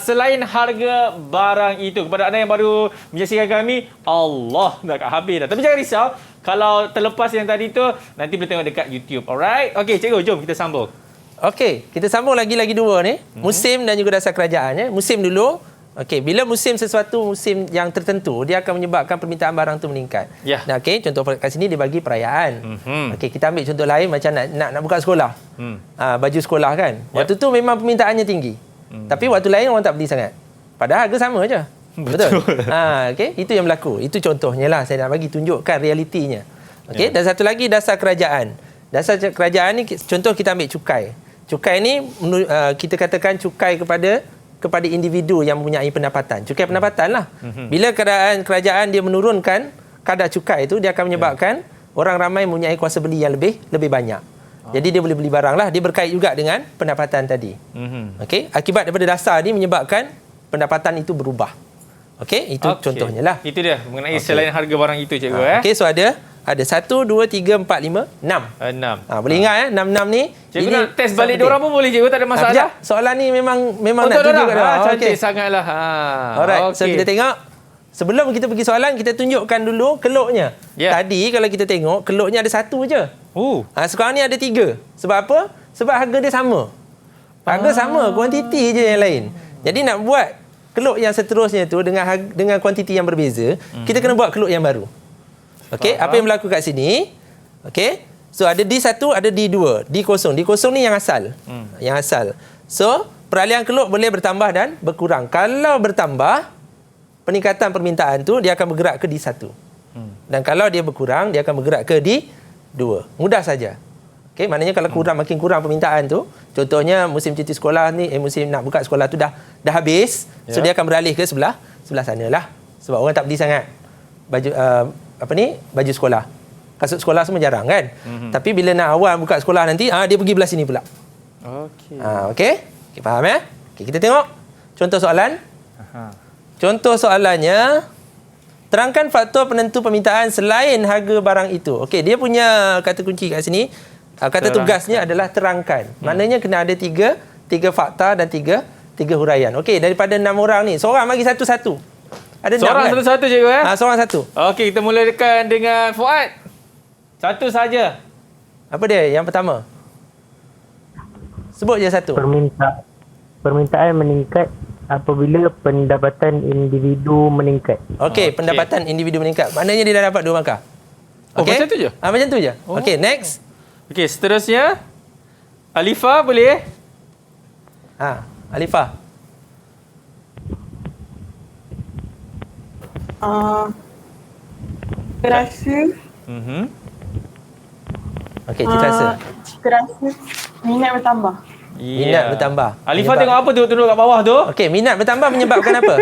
selain harga barang itu. Kepada anda yang baru menyaksikan kami, Allah, dah habis dah. Tapi jangan risau, kalau terlepas yang tadi tu, nanti boleh tengok dekat YouTube. Alright? Okey, cikgu, jom kita sambung. Okey, kita sambung lagi dua ni. Musim dan juga dasar kerajaan. Musim dulu. Okey, bila musim yang tertentu, dia akan menyebabkan permintaan barang tu meningkat. Nah, okey, contoh kat sini dia bagi perayaan. Okey, kita ambil contoh lain macam nak buka sekolah. Baju sekolah kan. Waktu tu memang permintaannya tinggi. Tapi waktu lain orang tak beli sangat. Padahal harga sama aja. Betul. Okey, itu yang berlaku. Itu contohnya lah, saya nak bagi tunjukkan realitinya. Okey, dan satu lagi dasar kerajaan. Dasar kerajaan ni contoh kita ambil cukai. Cukai ni kita katakan cukai kepada individu yang mempunyai pendapatan. Cukai pendapatan lah. Bila kerajaan dia menurunkan kadar cukai itu, dia akan menyebabkan orang ramai mempunyai kuasa beli yang lebih banyak. Jadi dia boleh beli barang lah. Dia berkait juga dengan pendapatan tadi. Okey, akibat daripada dasar ni menyebabkan pendapatan itu berubah. Okey, itu contohnya lah. Itu dia mengenai selain harga barang itu, cikgu. Okey, so ada 1, 2, 3, 4, 5, 6. Boleh ingat 6 ni. Cikgu nak test balik diorang pun boleh, cikgu, tak ada masalah. Soalan ni memang nak tunjuk kat diorang. Cantik sangatlah. Alright, so kita tengok. Sebelum kita pergi soalan, kita tunjukkan dulu keluknya. Tadi kalau kita tengok, keluknya ada 1 je. Sekarang ni ada 3. Sebab apa? Sebab harga dia sama. Harga sama, kuantiti je yang lain. Jadi nak buat keluk yang seterusnya tu dengan kuantiti yang berbeza, kita kena buat keluk yang baru. Okey, apa yang berlaku kat sini? Okey. So ada D1, ada D2, D0. D0 ni yang asal. Yang asal. So, peralihan keluk boleh bertambah dan berkurang. Kalau bertambah, peningkatan permintaan tu dia akan bergerak ke D1. Dan kalau dia berkurang, dia akan bergerak ke D2. Mudah saja. Okey, maknanya kalau makin kurang permintaan tu, contohnya musim cuti sekolah ni, musim nak buka sekolah tu dah habis, so dia akan beralih ke sebelah sanalah. Sebab orang tak beli sangat baju sekolah. Kasut sekolah semua jarang kan. Tapi bila nak awal buka sekolah nanti, dia pergi belah sini pula. Okey. Okey, faham ya? Okey, kita tengok contoh soalan. Contoh soalannya, terangkan faktor penentu permintaan selain harga barang itu. Okey, dia punya kata kunci kat sini, kata tugasnya adalah terangkan. Maknanya kena ada tiga fakta dan tiga huraian. Okey, daripada 6 orang ni, seorang bagi satu-satu. Ada seorang satu-satu, cikgu. Seorang satu. Okey, kita mulakan dengan Fuad. Satu saja. Apa dia yang pertama? Sebut je satu. Permintaan meningkat apabila pendapatan individu meningkat. Okey, pendapatan individu meningkat. Maknanya dia dah dapat 2 markah. Macam tu je? Macam tu je. Okey, next. Okey, seterusnya. Alifah boleh? Alifah. Rasa. Okey, cita rasa. Cita rasa minat bertambah. Minat bertambah. Alifah tengok apa tu tunduk kat bawah tu? Okey, minat bertambah menyebabkan apa?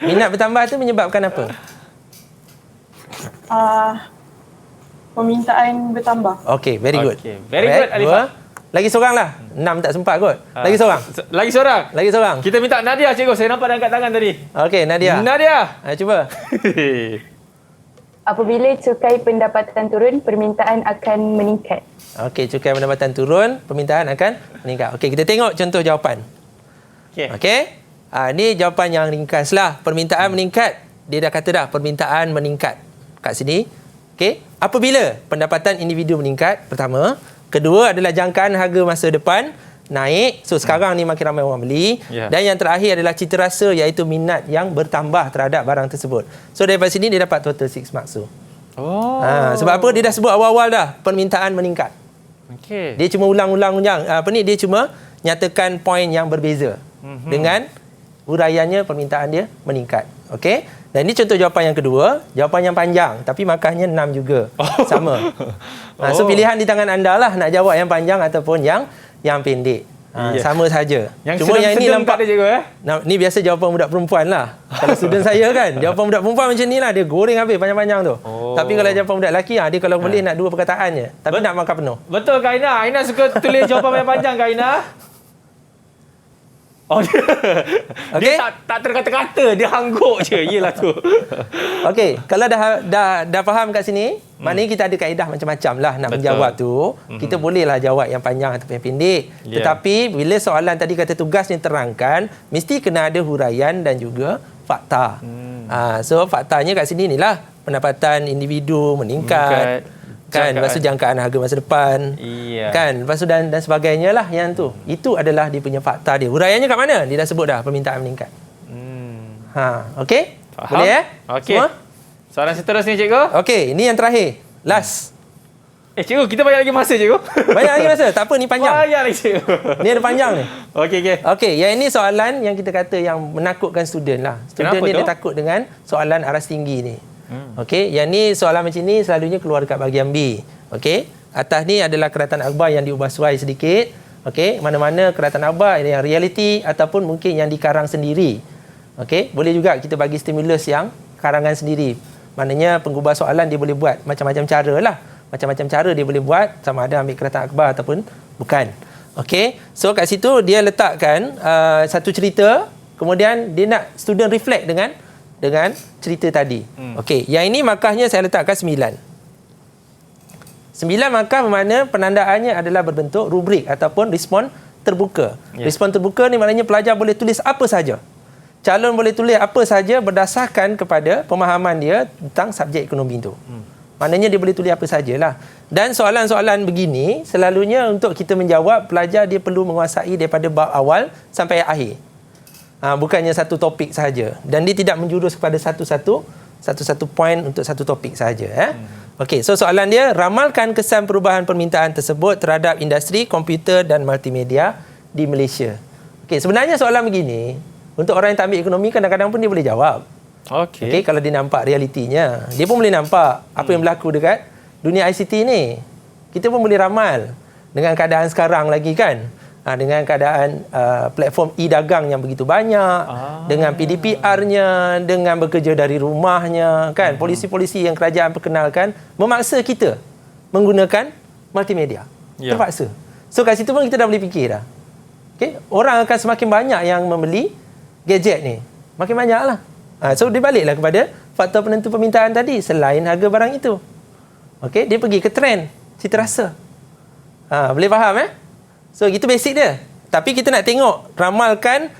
Minat bertambah tu menyebabkan apa? Permintaan bertambah. Okey, very good. Very good, Alifah. Lagi seorang lah. 6 tak sempat kot. Lagi seorang. Lagi seorang. Kita minta Nadia, cikgu. Saya nampak dah angkat tangan tadi. Okey, Nadia. Cuba. Apabila cukai pendapatan turun, permintaan akan meningkat. Okey, cukai pendapatan turun, permintaan akan meningkat. Okey, kita tengok contoh jawapan. Okey. Ni jawapan yang ringkas lah. Permintaan meningkat. Dia dah kata dah, permintaan meningkat. Kat sini. Okey. Apabila pendapatan individu meningkat, pertama. Kedua adalah jangkaan harga masa depan naik. So sekarang ni makin ramai orang beli. Dan yang terakhir adalah cita rasa, iaitu minat yang bertambah terhadap barang tersebut. So daripada sini dia dapat total 6 marks tu. Sebab apa? Dia dah sebut awal-awal dah permintaan meningkat. Dia cuma ulang-ulang dia cuma nyatakan poin yang berbeza dengan huraiannya permintaan dia meningkat. Okey? Dan ini contoh jawapan yang kedua, jawapan yang panjang tapi markahnya 6 juga. Sama. So pilihan di tangan anda lah nak jawab yang panjang ataupun yang pendek. Sama saja. Yang cuma yang ini nampak ada cikgu ni biasa jawapan budak perempuan lah. Kalau student saya kan, jawapan budak perempuan macam ni lah, dia goreng habis panjang-panjang tu. Tapi kalau jawapan budak lelaki, dia kalau boleh nak 2 perkataan je, tapi nak makan penuh. Betul Kak Aina. Aina suka tulis jawapan yang panjang Kak Aina. Dia tak terkata-kata, dia hangguk je. Yelah tu. Okey, kalau dah faham kat sini, maknanya kita ada kaedah macam-macam lah nak menjawab tu. Kita bolehlah jawab yang panjang atau yang pendek. Tetapi bila soalan tadi kata tugas ni terangkan, mesti kena ada huraian dan juga fakta. So faktanya kat sini ni lah, pendapatan individu meningkat. Kan, lepas tu jangkaan harga masa depan. Kan, lepas tu dan sebagainya lah yang tu. Itu adalah dia punya fakta dia. Huraiannya kat mana? Dia dah sebut dah, permintaan meningkat. Okey? Boleh Okey. Semua? Soalan seterusnya cikgu. Okey, ini yang terakhir. Last. Cikgu, kita banyak lagi masa cikgu. Banyak lagi masa? Tak apa, ni panjang. Banyak lagi cikgu. Ni ada panjang ni. Okey, yang ini soalan yang kita kata yang menakutkan student lah. Student ni dia takut dengan soalan aras tinggi ni. Okey, yang ni soalan macam ni selalunya keluar dekat bahagian B. Okey, atas ni adalah keratan akhbar yang diubah suai sedikit. Okey, mana-mana keratan akhbar yang realiti ataupun mungkin yang dikarang sendiri. Okey, boleh juga kita bagi stimulus yang karangan sendiri. Maknanya pengubah soalan dia boleh buat macam-macam cara lah. Macam-macam cara dia boleh buat, sama ada ambil keratan akhbar ataupun bukan. Okey, so kat situ dia letakkan satu cerita, kemudian dia nak student reflect dengan cerita tadi. Okey, yang ini markahnya saya letakkan 9. 9 markah bermakna penandaannya adalah berbentuk rubrik ataupun respon terbuka. Respon terbuka ni maknanya pelajar boleh tulis apa saja. Calon boleh tulis apa saja berdasarkan kepada pemahaman dia tentang subjek ekonomi itu. Maknanya dia boleh tulis apa sajalah. Dan soalan-soalan begini selalunya untuk kita menjawab, pelajar dia perlu menguasai daripada bab awal sampai akhir. Bukannya satu topik sahaja, dan dia tidak menjurus kepada satu-satu poin untuk satu topik sahaja. Okey, so soalan dia, ramalkan kesan perubahan permintaan tersebut terhadap industri komputer dan multimedia di Malaysia. Okey, sebenarnya soalan begini untuk orang yang tak ambil ekonomi kadang-kadang pun dia boleh jawab. Okey, kalau dia nampak realitinya, dia pun boleh nampak apa yang berlaku dekat dunia ICT ni. Kita pun boleh ramal dengan keadaan sekarang lagi kan. Dengan keadaan platform e-dagang yang begitu banyak, dengan PDPR-nya, dengan bekerja dari rumahnya, kan, polisi-polisi yang kerajaan perkenalkan memaksa kita menggunakan multimedia. Terpaksa. So kat situ pun kita dah boleh fikir dah. Okay? Orang akan semakin banyak yang membeli gadget ni. Makin banyaklah. So dia baliklah kepada faktor penentu permintaan tadi selain harga barang itu. Okay? Dia pergi ke trend cita rasa. Boleh faham So, itu basic dia. Tapi kita nak tengok ramalkan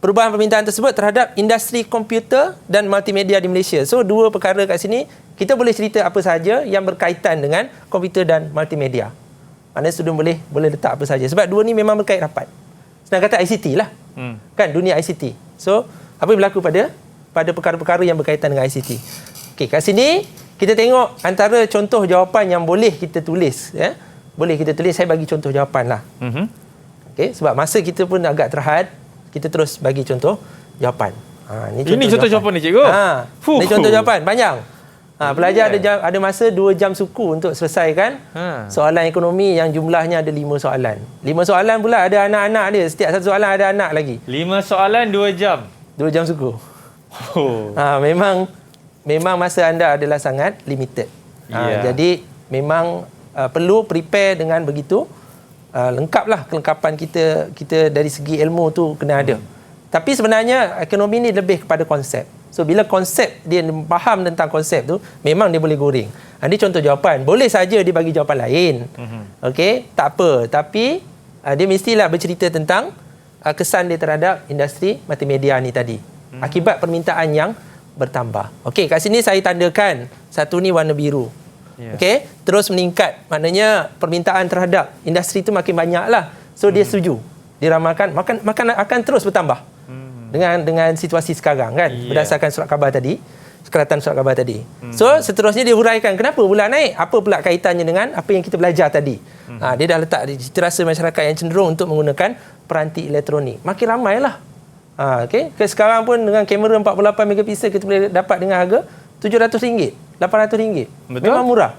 perubahan permintaan tersebut terhadap industri komputer dan multimedia di Malaysia. So, 2 perkara kat sini, kita boleh cerita apa sahaja yang berkaitan dengan komputer dan multimedia. Maknanya student boleh letak apa sahaja. Sebab 2 ni memang berkait rapat. Senang kata ICT lah. Kan, dunia ICT. So, apa yang berlaku pada perkara-perkara yang berkaitan dengan ICT. Okey, kat sini, kita tengok antara contoh jawapan yang boleh kita tulis. Boleh kita tulis, saya bagi contoh jawapan lah. Okay, sebab masa kita pun agak terhad, kita terus bagi contoh jawapan. Ini contoh jawapan ni cikgu? Ini contoh jawapan, panjang. Pelajar ada masa 2 jam suku untuk selesaikan soalan ekonomi yang jumlahnya ada 5 soalan. 5 soalan pula ada anak-anak dia. Setiap satu soalan ada anak lagi. 5 soalan 2 jam? 2 jam suku. Memang masa anda adalah sangat limited. Jadi memang perlu prepare dengan begitu lengkaplah kelengkapan kita dari segi ilmu tu kena ada. Tapi sebenarnya ekonomi ni lebih kepada konsep. So bila konsep dia faham tentang konsep tu, memang dia boleh goreng. Ini contoh jawapan. Boleh saja dia bagi jawapan lain. Okey, tak apa. Tapi dia mestilah bercerita tentang kesan dia terhadap industri multimedia ni tadi. Akibat permintaan yang bertambah. Okey, kat sini saya tandakan satu ni warna biru. Okey, terus meningkat. Maknanya permintaan terhadap industri itu makin banyaklah. So dia setuju. Diramalkan akan terus bertambah. Dengan situasi sekarang kan, berdasarkan surat khabar tadi, sekatan surat khabar tadi. So seterusnya dia huraikan kenapa pula naik? Apa pula kaitannya dengan apa yang kita belajar tadi? Dia dah letak cita rasa masyarakat yang cenderung untuk menggunakan peranti elektronik. Makin ramailah. Okey, sekarang pun dengan kamera 48 megapiksel kita boleh dapat dengan harga RM700, RM800. Betul? Memang murah.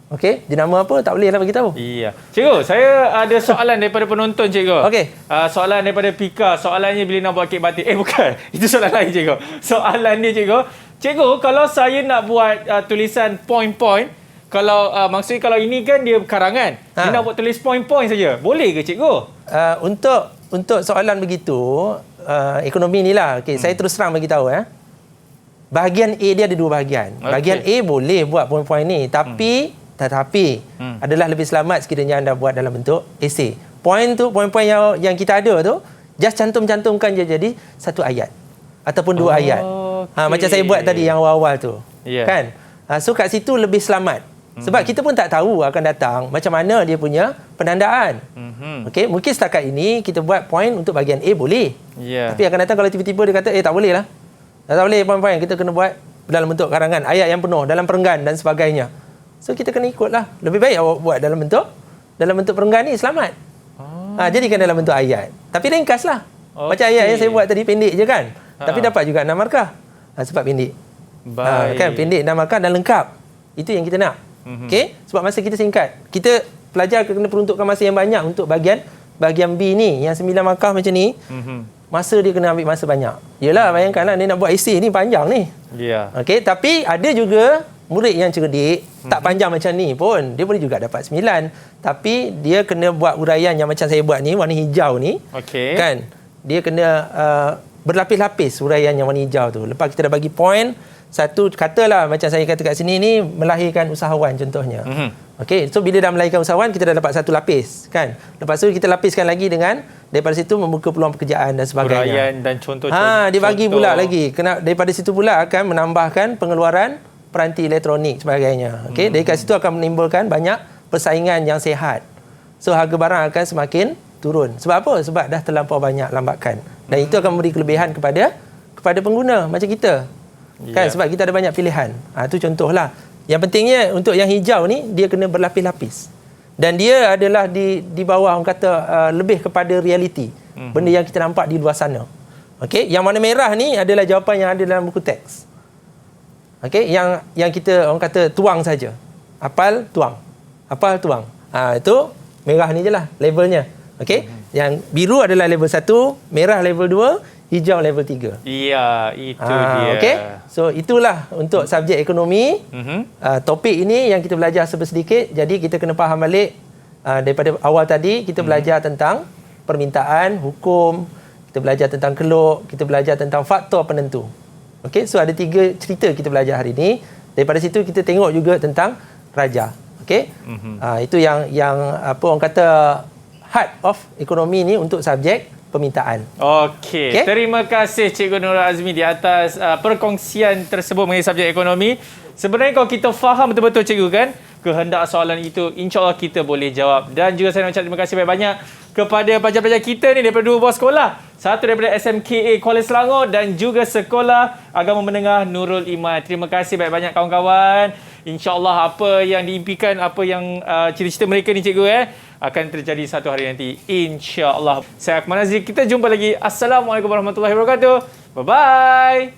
Okey, jenama apa tak boleh lah bagi tahu. Iya. Cikgu, saya ada soalan daripada penonton, cikgu. Okey. Soalan daripada Pika. Soalannya bila nak buat kek batik. Bukan. Itu soalan lain, cikgu. Soalan dia, cikgu. Cikgu, kalau saya nak buat tulisan point-point, kalau maksudnya kalau ini kan dia karangan. Dia nak buat tulis point-point saja. Boleh ke, cikgu? Untuk soalan begitu, ekonomi ni lah. Okey, saya terus terang bagi tahu bahagian A dia ada dua bahagian. Bahagian A boleh buat point-point ni, tetapi adalah lebih selamat sekiranya anda buat dalam bentuk esei. Point-point yang kita ada tu, just cantumkan je jadi satu ayat ataupun dua ayat. Macam saya buat tadi yang awal-awal tu. Kan? So kat situ lebih selamat. Sebab kita pun tak tahu akan datang macam mana dia punya penandaan. Okey, mungkin setakat ini kita buat point untuk bahagian A boleh. Tapi akan datang kalau tiba-tiba dia kata tak boleh lah. Tak boleh point-point, kita kena buat dalam bentuk karangan, ayat yang penuh, dalam perenggan dan sebagainya. So kita kena ikutlah. Lebih baik awak buat dalam bentuk perenggan ni selamat. Jadikan dalam bentuk ayat. Tapi ringkaslah. Macam ayat yang saya buat tadi pendek je kan. Tapi dapat juga 6 markah. Sebab pendek. Kan pendek 6 markah dan lengkap. Itu yang kita nak. Okey, sebab masa kita singkat. Kita pelajar kena peruntukkan masa yang banyak untuk bahagian B ni yang 9 markah macam ni. Masa dia kena ambil masa banyak. Yalah, bayangkanlah dia nak buat esei ni panjang ni. Okey, tapi ada juga murid yang cerdik, tak panjang macam ni pun, dia boleh juga dapat 9. Tapi dia kena buat uraian yang macam saya buat ni, warna hijau ni. Kan? Dia kena berlapis-lapis uraian yang warna hijau tu. Lepas kita dah bagi point, satu katalah macam saya kata kat sini ni, melahirkan usahawan contohnya. Okey, so bila dah melahirkan usahawan, kita dah dapat satu lapis. Kan? Lepas tu kita lapiskan lagi dengan, daripada situ membuka peluang pekerjaan dan sebagainya. Uraian dan contoh. Dia bagi pula lagi. Daripada situ pula akan menambahkan pengeluaran peranti elektronik sebagainya. Okey, dari kat situ akan menimbulkan banyak persaingan yang sihat. So harga barang akan semakin turun. Sebab apa? Sebab dah terlampau banyak lambakan. Dan itu akan memberi kelebihan kepada pengguna macam kita. Kan, sebab kita ada banyak pilihan. Itu contohlah. Yang pentingnya untuk yang hijau ni dia kena berlapis-lapis. Dan dia adalah di bawah orang kata lebih kepada realiti. Benda yang kita nampak di luar sana. Okey, yang warna merah ni adalah jawapan yang ada dalam buku teks. Okey, yang kita orang kata tuang saja. Hafal, tuang. Hafal, tuang. Itu merah ni je lah levelnya. Okey, yang biru adalah level 1, merah level 2, hijau level 3. Ya, itu dia. Okey, so itulah untuk subjek ekonomi. Topik ini yang kita belajar sedikit. Jadi kita kena faham balik daripada awal tadi kita belajar tentang permintaan, hukum, kita belajar tentang keluk, kita belajar tentang faktor penentu. Okey, so ada 3 cerita kita belajar hari ini. Daripada situ kita tengok juga tentang raja. Okey, itu yang apa orang kata heart of ekonomi ni untuk subjek permintaan. Okey. Terima kasih Cikgu Nurul Azmi di atas perkongsian tersebut mengenai subjek ekonomi. Sebenarnya kalau kita faham betul-betul cikgu kan, kehendak soalan itu insya-Allah kita boleh jawab. Dan juga saya nak ucap terima kasih banyak-banyak kepada pelajar-pelajar kita ni daripada 2 buah sekolah. Satu daripada SMKA Kuala Selangor dan juga Sekolah Agama Menengah Nurul Iman. Terima kasih banyak-banyak kawan-kawan. InsyaAllah apa yang diimpikan, apa yang cita-cita mereka ni cikgu akan terjadi satu hari nanti. InsyaAllah. Saya Akmal Nazri. Kita jumpa lagi. Assalamualaikum warahmatullahi wabarakatuh. Bye-bye.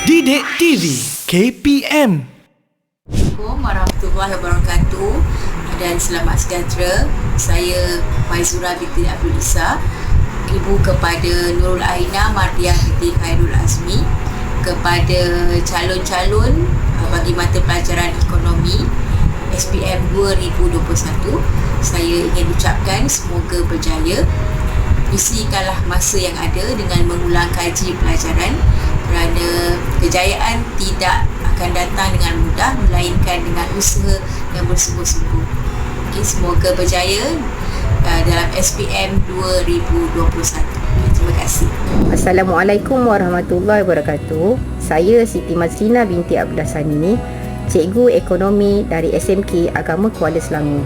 Didik TV KPM. Assalamualaikum warahmatullahi wabarakatuh dan selamat sejahtera. Saya Maizura binti Abdul Isa, ibu kepada Nurul Aina Mardiah binti Khairul Azmi, kepada calon-calon bagi mata pelajaran ekonomi SPM 2021. Saya ingin ucapkan semoga berjaya. Isikanlah masa yang ada dengan mengulang kaji pelajaran, kerana kejayaan tidak akan datang dengan mudah melainkan dengan usaha yang bersungguh-sungguh. Okay, semoga berjaya dalam SPM 2021. Terima kasih. Assalamualaikum warahmatullahi wabarakatuh. Saya Siti Mazlina binti Abdul Hasani, Cikgu Ekonomi dari SMK Agama Kuala Selangor.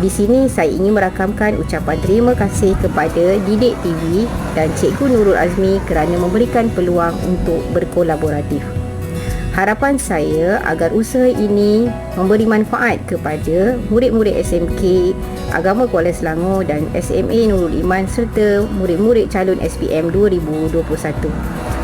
Di sini saya ingin merakamkan ucapan terima kasih kepada Didik TV dan Cikgu Nurul Azmi kerana memberikan peluang untuk berkolaboratif. Harapan saya agar usaha ini memberi manfaat kepada murid-murid SMK Agama Kuala Selangor dan SMA Nurul Iman serta murid-murid calon SPM 2021.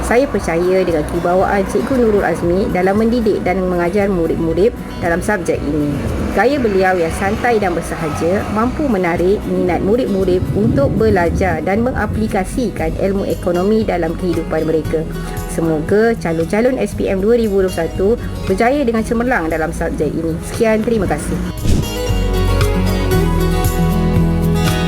Saya percaya dengan kewibawaan Cikgu Nurul Azmi dalam mendidik dan mengajar murid-murid dalam subjek ini. Gaya beliau yang santai dan bersahaja mampu menarik minat murid-murid untuk belajar dan mengaplikasikan ilmu ekonomi dalam kehidupan mereka. Semoga calon-calon SPM 2021 berjaya dengan cemerlang dalam subjek ini. Sekian, terima kasih.